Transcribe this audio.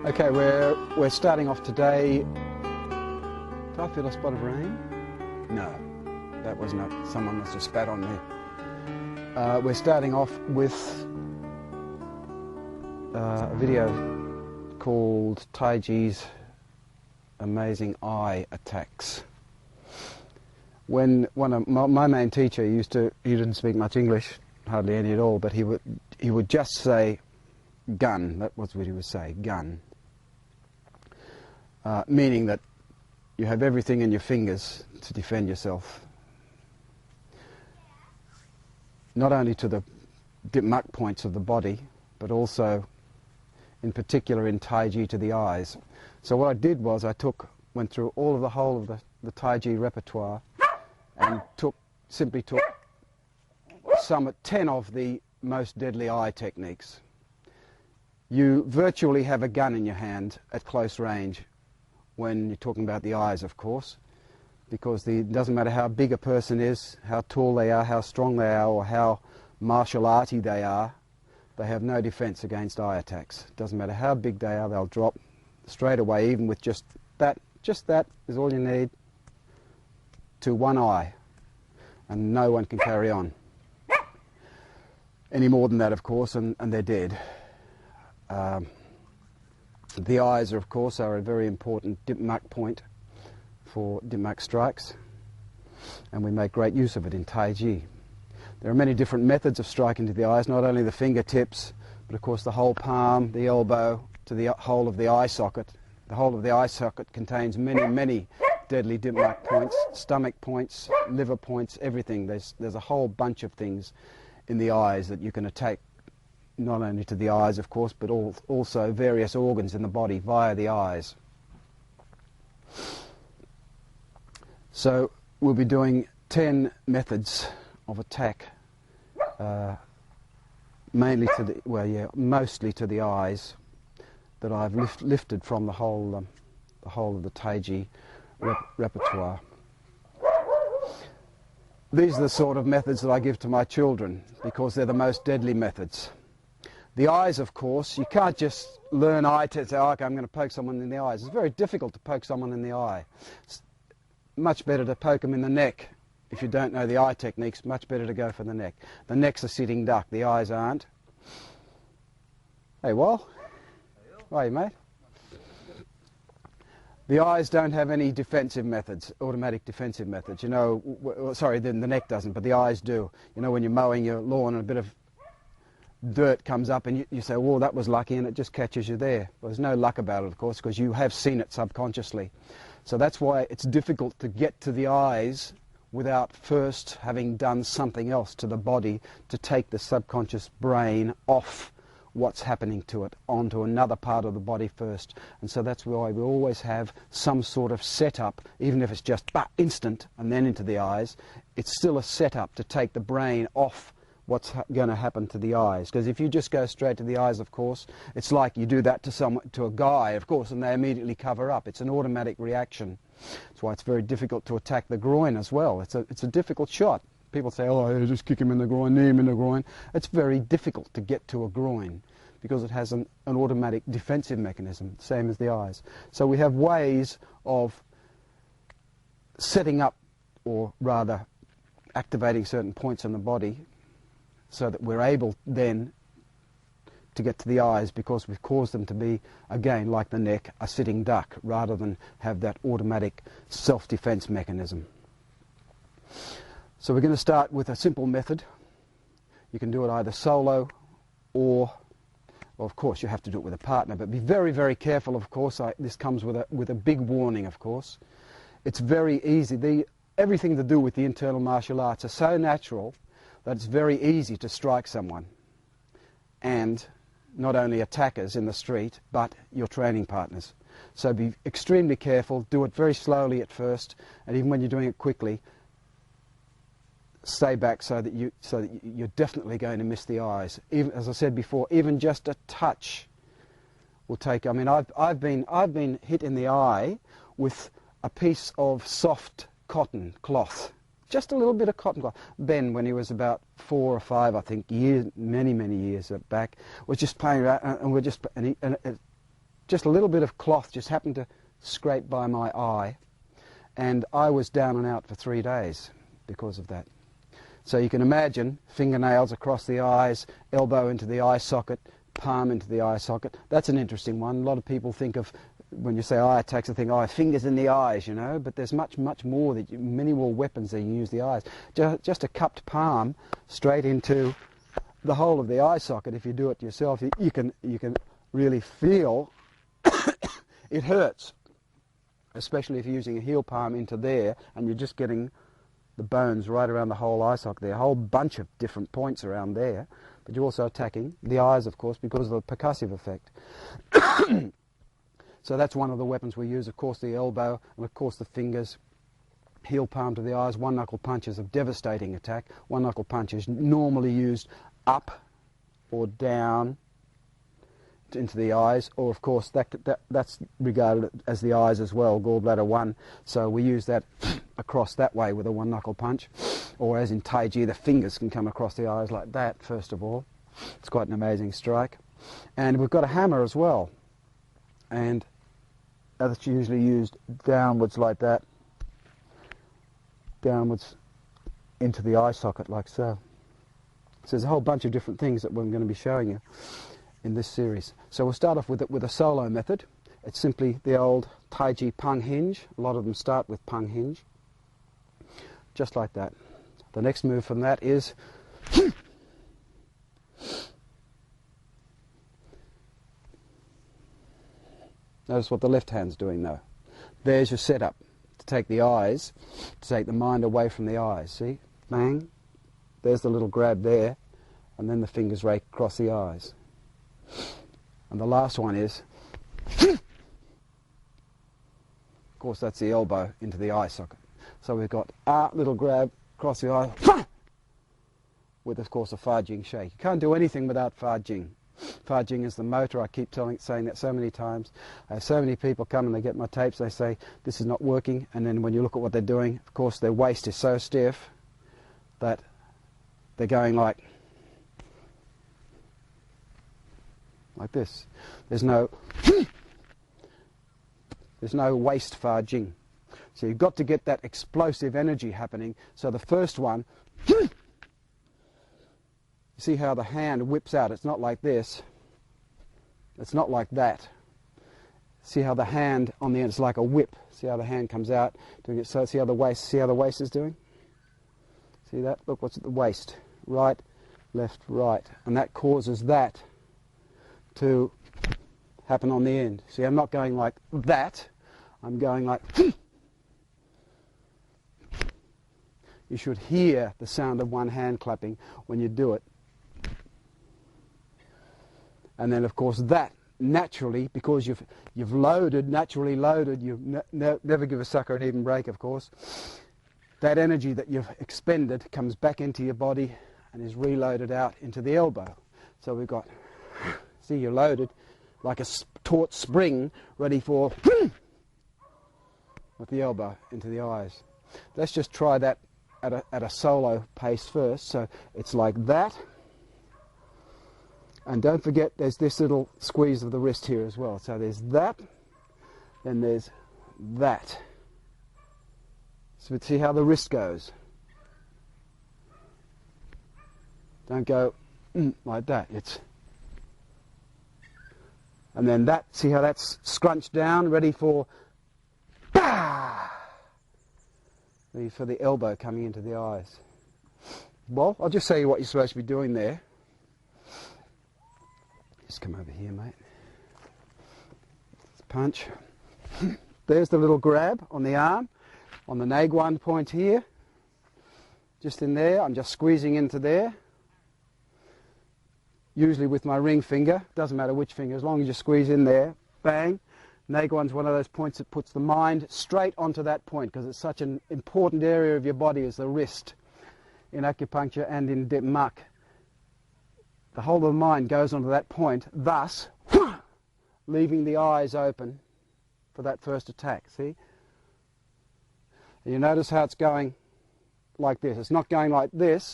Okay, we're starting off today. Did I feel a spot of rain? No, that was not. Someone must have spat on me. We're starting off with a video called Montaigue's Amazing Eye Attacks. When one of my main teacher he didn't speak much English, hardly any at all, but he would just say gun. That was what he would say, gun. Meaning that you have everything in your fingers to defend yourself. Not only to the muck points of the body, but also in particular in Montaigue to the eyes. So what I did was I went through the whole of the Montaigue repertoire and simply took 10 of the most deadly eye techniques. You virtually have a gun in your hand at close range when you're talking about the eyes, of course, because it doesn't matter how big a person is, how tall they are, how strong they are, or how martial arty they are, they have no defense against eye attacks. It doesn't matter how big they are, they'll drop straight away, even with just that is all you need to one eye, and no one can carry on. Any more than that, of course, and they're dead. The eyes, of course, are a very important muck point for muck strikes, and we make great use of it in Montaigue. There are many different methods of striking to the eyes, not only the fingertips, but of course the whole palm, the elbow, to the whole of the eye socket. The whole of the eye socket contains many deadly muck points, stomach points, liver points, everything. There's a whole bunch of things in the eyes that you can attack, not only to the eyes, of course, but also various organs in the body via the eyes. So we'll be doing 10 methods of attack, mostly to the eyes, that I've lifted from the whole of the Montaigue repertoire. These are the sort of methods that I give to my children because they're the most deadly methods. The eyes, of course, you can't just learn eye to say, oh, okay, I'm going to poke someone in the eyes. It's very difficult to poke someone in the eye. It's much better to poke them in the neck. If you don't know the eye techniques, much better to go for the neck. The neck's a sitting duck, the eyes aren't. Hey, Wal. How are you, mate? The eyes don't have any defensive methods, automatic defensive methods. You know, sorry, the neck doesn't, but the eyes do. You know, when you're mowing your lawn and a bit of dirt comes up and you say, whoa, that was lucky, and it just catches you there. Well, there's no luck about it, of course, because you have seen it subconsciously. So that's why it's difficult to get to the eyes without first having done something else to the body to take the subconscious brain off what's happening to it onto another part of the body first. And so that's why we always have some sort of setup, even if it's just instant and then into the eyes. It's still a setup to take the brain off what's going to happen to the eyes. Because if you just go straight to the eyes, of course, it's like you do that to a guy, of course, and they immediately cover up. It's an automatic reaction. That's why it's very difficult to attack the groin as well. It's a difficult shot. People say, oh, just kick him in the groin, knee him in the groin. It's very difficult to get to a groin because it has an automatic defensive mechanism, same as the eyes. So we have ways of setting up, or rather activating certain points in the body so that we're able then to get to the eyes, because we've caused them to be, again, like the neck, a sitting duck, rather than have that automatic self-defense mechanism. So we're going to start with a simple method. You can do it either solo or, well, of course, you have to do it with a partner, but be very, very careful, of course. This comes with a big warning, of course. It's very easy. Everything to do with the internal martial arts are so natural that it's very easy to strike someone, and not only attackers in the street, but your training partners. So be extremely careful, do it very slowly at first, and even when you're doing it quickly, stay back so that you're definitely going to miss the eyes. Even, as I said before, even just a touch will take. I mean, I've been hit in the eye with a piece of soft cotton cloth, just a little bit of cotton cloth. Ben, when he was about 4 or 5, I think, many years back, was just playing around, and just a little bit of cloth just happened to scrape by my eye, and I was down and out for 3 days because of that. So you can imagine fingernails across the eyes, elbow into the eye socket, palm into the eye socket. That's an interesting one. A lot of people think of, when you say eye attacks, they think, oh, fingers in the eyes, you know, but there's much, much more, many more weapons that you use the eyes. Just a cupped palm straight into the whole of the eye socket. If you do it yourself, you can really feel it hurts, especially if you're using a heel palm into there and you're just getting the bones right around the whole eye socket there, a whole bunch of different points around there, but you're also attacking the eyes, of course, because of the percussive effect. So that's one of the weapons we use, of course, the elbow, and of course the fingers. Heel palm to the eyes. One knuckle punch is a devastating attack. One knuckle punch is normally used up or down into the eyes, or of course that's regarded as the eyes as well, gallbladder 1. So we use that across that way with a one knuckle punch, or as in Taiji, the fingers can come across the eyes like that. First of all, it's quite an amazing strike. And we've got a hammer as well, and that's usually used downwards like that, downwards into the eye socket like so. So there's a whole bunch of different things that we're going to be showing you in this series. So we'll start off with it with a solo method. It's simply the old Taiji pung hinge. A lot of them start with pung hinge, just like that. The next move from that is notice what the left hand's doing though. There's your setup to take the eyes, to take the mind away from the eyes. See? Bang. There's the little grab there, and then the fingers rake across the eyes. And the last one is, of course, that's the elbow into the eye socket. So we've got a little grab across the eye, with, of course, a Fa Jing shake. You can't do anything without Fa Jing. Fa Jing is the motor. I keep saying that so many times. I have so many people come and they get my tapes, they say, this is not working, and then when you look at what they're doing, of course, their waist is so stiff that they're going like this. There's no waist Fa Jing. So you've got to get that explosive energy happening. So the first one, you see how the hand whips out. It's not like this. It's not like that. See how the hand on the end is like a whip. See how the hand comes out doing it. So see how the waist is doing? See that? Look, what's at the waist? Right, left, right. And that causes that to happen on the end. See, I'm not going like that. I'm going like you should hear the sound of one hand clapping when you do it. And then, of course, that naturally, because you've naturally loaded, you never give a sucker an even break, of course. That energy that you've expended comes back into your body and is reloaded out into the elbow. So we've got, see, you're loaded like a taut spring ready for with the elbow into the eyes. Let's just try that at a solo pace first. So it's like that. And don't forget there's this little squeeze of the wrist here as well. So there's that, then there's that. So see how the wrist goes. Don't go like that. And then that, see how that's scrunched down, ready for the elbow coming into the eyes. Well, I'll just show you what you're supposed to be doing there. Just come over here, mate. Punch. There's the little grab on the arm, on the Naguan point here. Just in there, I'm just squeezing into there. Usually with my ring finger, doesn't matter which finger, as long as you squeeze in there, bang. Naguan's one of those points that puts the mind straight onto that point, because it's such an important area of your body as the wrist in acupuncture and in Muk. The whole of the mind goes onto that point, thus leaving the eyes open for that first attack, see? And you notice how it's going like this. It's not going like this.